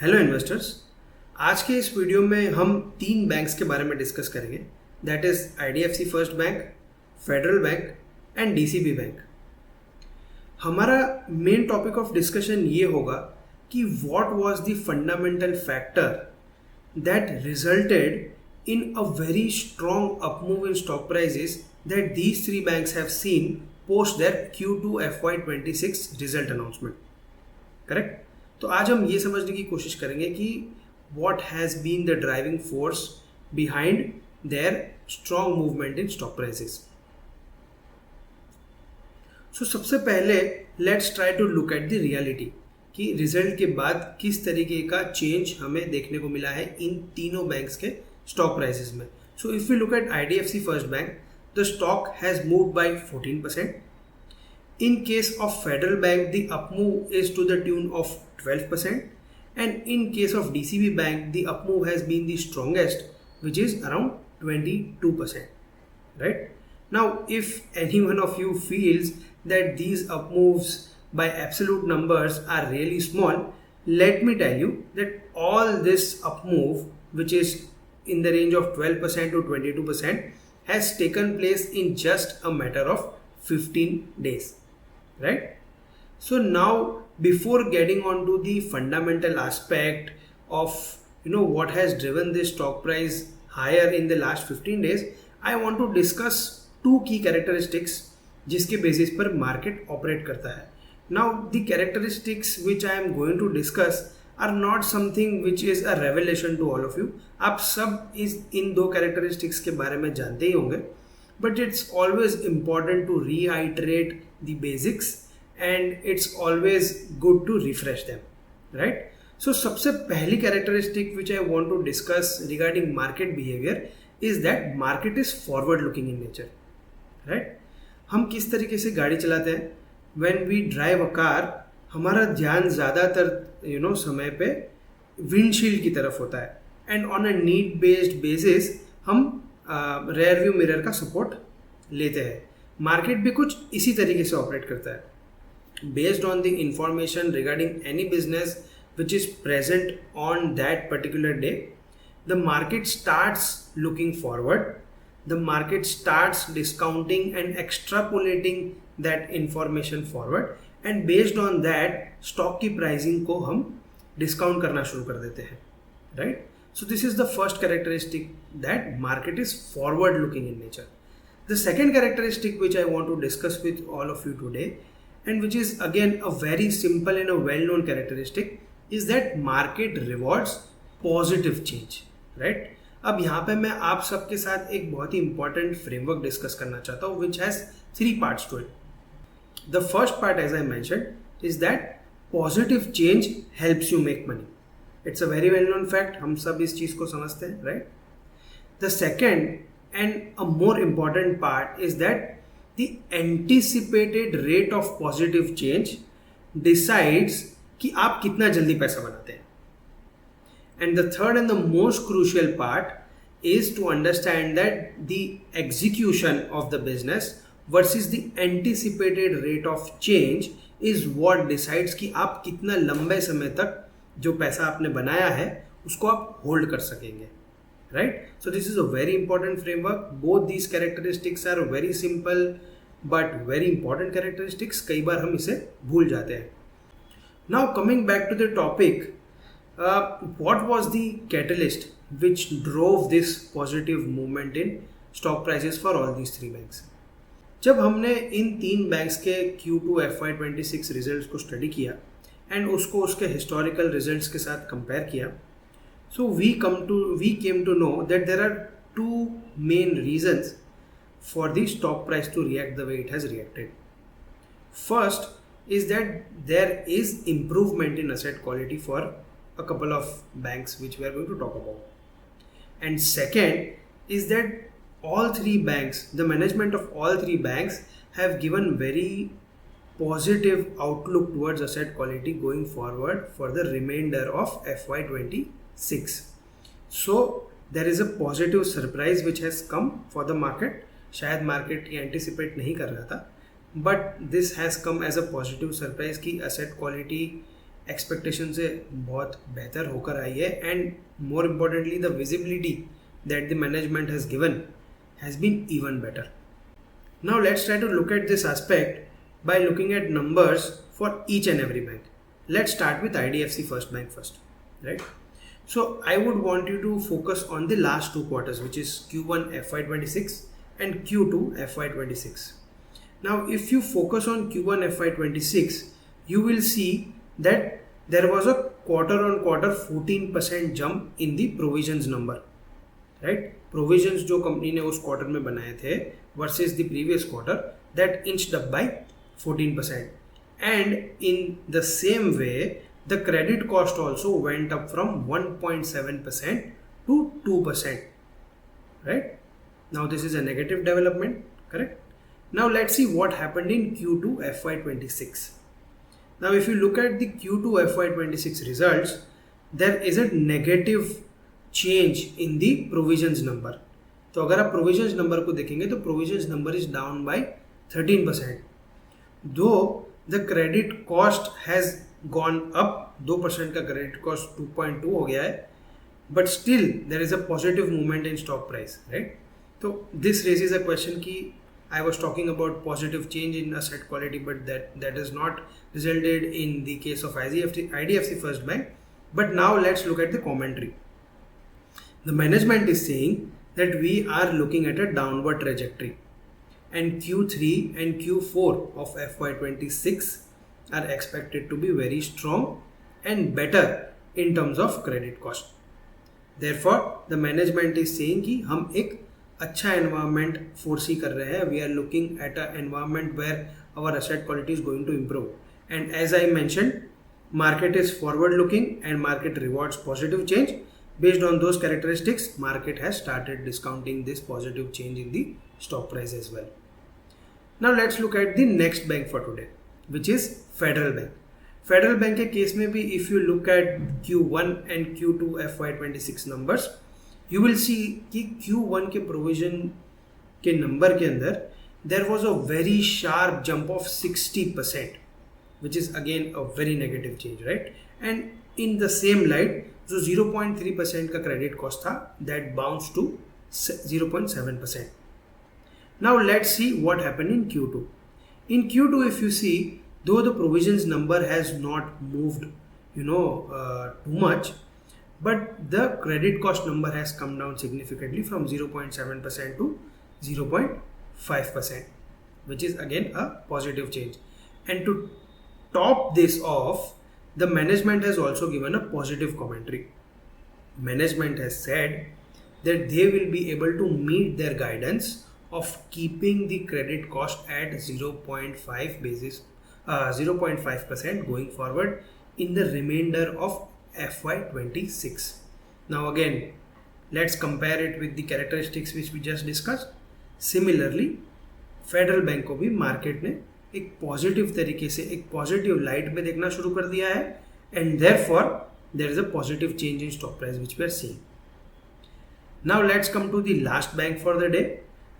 Hello investors, आज के इस वीडियो में हम तीन बैंक्स के बारे में डिस्कस करेंगे, that is IDFC first bank, federal bank and DCB bank. हमारा मेन टॉपिक ऑफ डिस्कशन ये होगा कि what was the fundamental factor that resulted in a very strong upmove in stock prices that these three banks have seen post their Q2 FY26 result announcement. Correct? तो आज हम ये समझने की कोशिश करेंगे कि what has been the driving force behind their strong movement in stock prices. So सबसे पहले let's try to look at the reality कि रिजल्ट के बाद किस तरीके का चेंज हमें देखने को मिला है इन तीनों बैंक्स के स्टॉक प्राइसेस में। So if we look at IDFC First Bank, the stock has moved by 14%. In case of Federal Bank, the upmove is to the tune of 12%, and in case of DCB Bank, the upmove has been the strongest, which is around 22%. Right? Now, if any one of you feels that these upmoves by absolute numbers are really small, let me tell you that all this upmove, which is in the range of 12% to 22%, has taken place in just a matter of 15 days. Right? So now, before getting on to the fundamental aspect of what has driven this stock price higher in the last 15 days, I want to discuss two key characteristics जिसके basis पर market operate करता है. Now the characteristics which I am going to discuss are not something which is a revelation to all of you. आप सब इन दो characteristics के बारे में जानते ही होंगे, but it's always important to reiterate the basics and it's always good to refresh them, right? So सबसे पहली characteristic which I want to discuss regarding market behavior is that market is forward looking in nature, right? हम किस तरीके से गाड़ी चलाते हैं? When we drive a car, हमारा ध्यान ज़्यादातर समय पे विंडशील्ड की तरफ होता है, and on a need based basis हम रेयर व्यू मिरर का सपोर्ट लेते हैं. मार्केट भी कुछ इसी तरीके से ऑपरेट करता है. Based on the information regarding any business which is present on that particular day, the market starts looking forward. The market starts discounting and extrapolating that information forward, and based on that stock की pricing को हम discount करना शुरू कर देते हैं, right? So this is the first characteristic, that market is forward looking in nature. The second characteristic which I want to discuss with all of you today, and which is again a very simple and a well-known characteristic, is that market rewards positive change, right? अब यहाँ पे मैं आप सबके साथ एक बहुत ही important framework discuss करना चाहता हूँ, which has three parts to it. The first part, as I mentioned, is that positive change helps you make money. It's a very well-known fact. हम सब इस चीज़ को समझते हैं, right? The second and a more important part is that the anticipated rate of positive change decides कि आप कितना जल्दी पैसा बनाते हैं. And the third and the most crucial part is to understand that the execution of the business versus the anticipated rate of change is what decides कि आप कितना लंबे समय तक जो पैसा आपने बनाया है उसको आप होल्ड कर सकेंगे, right? So this is a very important framework. Both these characteristics are very simple but very important characteristics. कई बार हम इसे भूल जाते हैं. Now coming back to the topic, what was the catalyst which drove this positive movement in stock prices for all these three banks? जब हमने इन तीन banks के Q2 FY26 रिजल्ट्स को स्टडी किया एंड उसको उसके हिस्टोरिकल रिजल्ट्स के साथ कंपेयर किया, so we came to know that there are two main reasons for the stock price to react the way it has reacted. First is that there is improvement in asset quality for a couple of banks which we are going to talk about. And second is that all three banks, the management of all three banks have given very positive outlook towards asset quality going forward for the remainder of FY26. So there is a positive surprise which has come for the market. शायद market ये anticipate नहीं कर रहा था, but this has come as a positive surprise कि asset quality expectation से बहुत बेहतर होकर आई है and more importantly the visibility that the management has given has been even better. Now let's try to look at this aspect by looking at numbers for each and every bank. Let's start with IDFC First Bank first, right? So I would want you to focus on the last 2 quarters, which is Q1 FY26 and Q2 FY26. Now if you focus on Q1 FY26, you will see that there was a quarter on quarter 14% jump in the provisions number, right? Provisions जो company ने उस quarter में बनाए थे versus the previous quarter, that inched up by 14%. And in the same way, the credit cost also went up from 1.7% to 2%, right? Now this is a negative development, correct? Now let's see what happened in Q2 FY26. Now if you look at the Q2 FY26 results, there is a negative change in the provisions number. तो अगर आप provisions number को देखेंगे तो provisions number is down by 13%. Though the credit cost has gone up, 2% का credit cost 2.2 हो गया है, but still there is a positive movement in stock price, right? तो दिस रेजेस अ क्वेश्चन कि I was talking about positive change in asset quality, but that is not resulted in the case of IDFC First Bank. But now let's look at the commentary. The management is saying that we are looking at a downward trajectory and Q3 and Q4 of FY26 are expected to be very strong and better in terms of credit cost. Therefore, the management is saying कि हम एक अच्छा environment foresee कर रहे हैं. We are looking at an environment where our asset quality is going to improve. And as I mentioned, market is forward looking and market rewards positive change. Based on those characteristics, market has started discounting this positive change in the stock price as well. Now let's look at the next bank for today, which is Federal Bank. Federal Bank के case में भी if you look at Q1 and Q2 FY26 numbers, you will see कि Q1 के provision के number के अंदर there was a very sharp jump of 60%, which is again a very negative change, right? And in the same light, जो 0.3% का credit cost था, that bounced to 0.7%. Now let's see what happened in Q2. In Q2, if you see, though the provisions number has not moved, too much, but the credit cost number has come down significantly from 0.7% to 0.5%, which is again a positive change. And to top this off, the management has also given a positive commentary. Management has said that they will be able to meet their guidance of keeping the credit cost at 0.5% going forward in the remainder of FY26. Now again, let's compare it with the characteristics which we just discussed. Similarly, Federal Bank को भी market ने एक positive तरीके से, एक positive light में देखना शुरू कर दिया है, and therefore there is a positive change in stock price which we are seeing. Now let's come to the last bank for the day.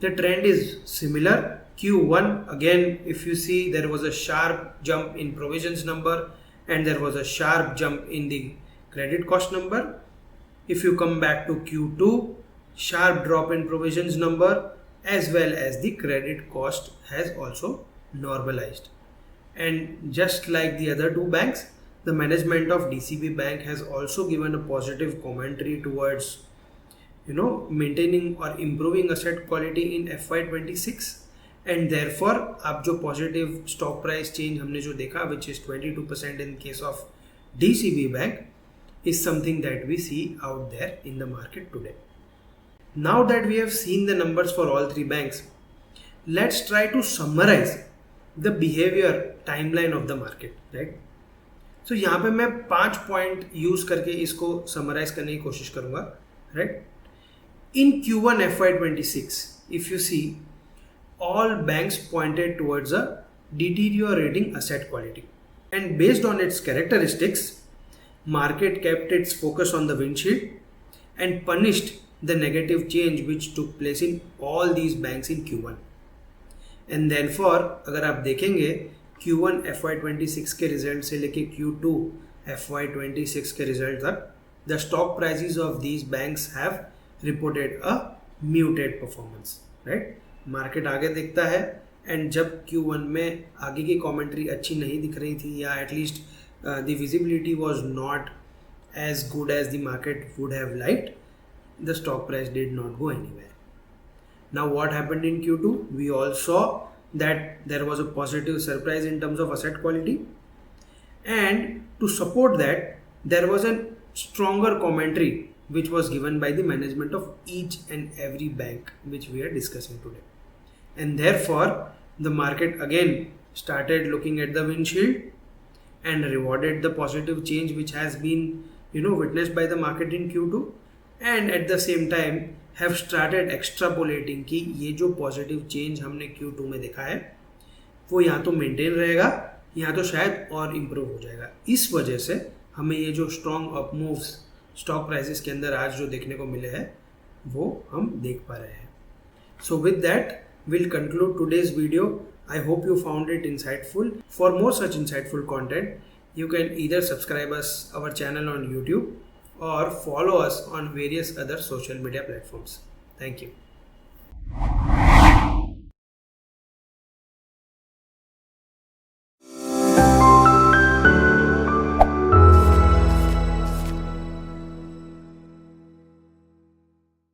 The trend is similar. Q1, again if you see, there was a sharp jump in provisions number and there was a sharp jump in the credit cost number. If you come back to Q2, sharp drop in provisions number as well as the credit cost has also normalized. And just like the other two banks, the management of DCB Bank has also given a positive commentary towards maintaining or improving asset quality in FY26. And therefore आप जो positive stock price change हमने जो देखा, which is 22% in case of DCB Bank, is something that we see out there in the market today. Now that we have seen the numbers for all three banks, let's try to summarize the behavior timeline of the market, right? So यहाँ पे मैं 5 point use करके इसको summarise करने की कोशिश करूंगा, right? In Q1 FY26, if you see, all banks pointed towards a deteriorating asset quality, and based on its characteristics, market kept its focus on the windshield and punished the negative change which took place in all these banks in Q1. And therefore अगर आप देखेंगे Q1 FY26 के result से लेके Q2 FY26 के result तक the stock prices of these banks have reported a muted performance, right? Market आगे दिखता है एंड जब Q1 में आगे की कमेंट्री अच्छी नहीं दिख रही थी या at least the visibility was not as good as the market would have liked, the stock price did not go anywhere. Now what happened in Q2? We all saw that there was a positive surprise in terms of asset quality, and to support that there was a stronger commentary which was given by the management of each and every bank which we are discussing today. And therefore the market again started looking at the windshield and rewarded the positive change which has been witnessed by the market in Q2, and at the same time have started extrapolating कि ये जो positive change हमने Q2 में देखा है वो यहाँ तो मेंटेन रहेगा, यहाँ तो शायद और इम्प्रूव हो जाएगा. इस वजह से हमें ये जो strong up moves stock prices के अंदर आज जो देखने को मिले हैं वो हम देख पा रहे हैं. So with that we'll conclude today's video. I hope you found it insightful. For more such insightful content, you can either subscribe our channel on YouTube or follow us on various other social media platforms. Thank you.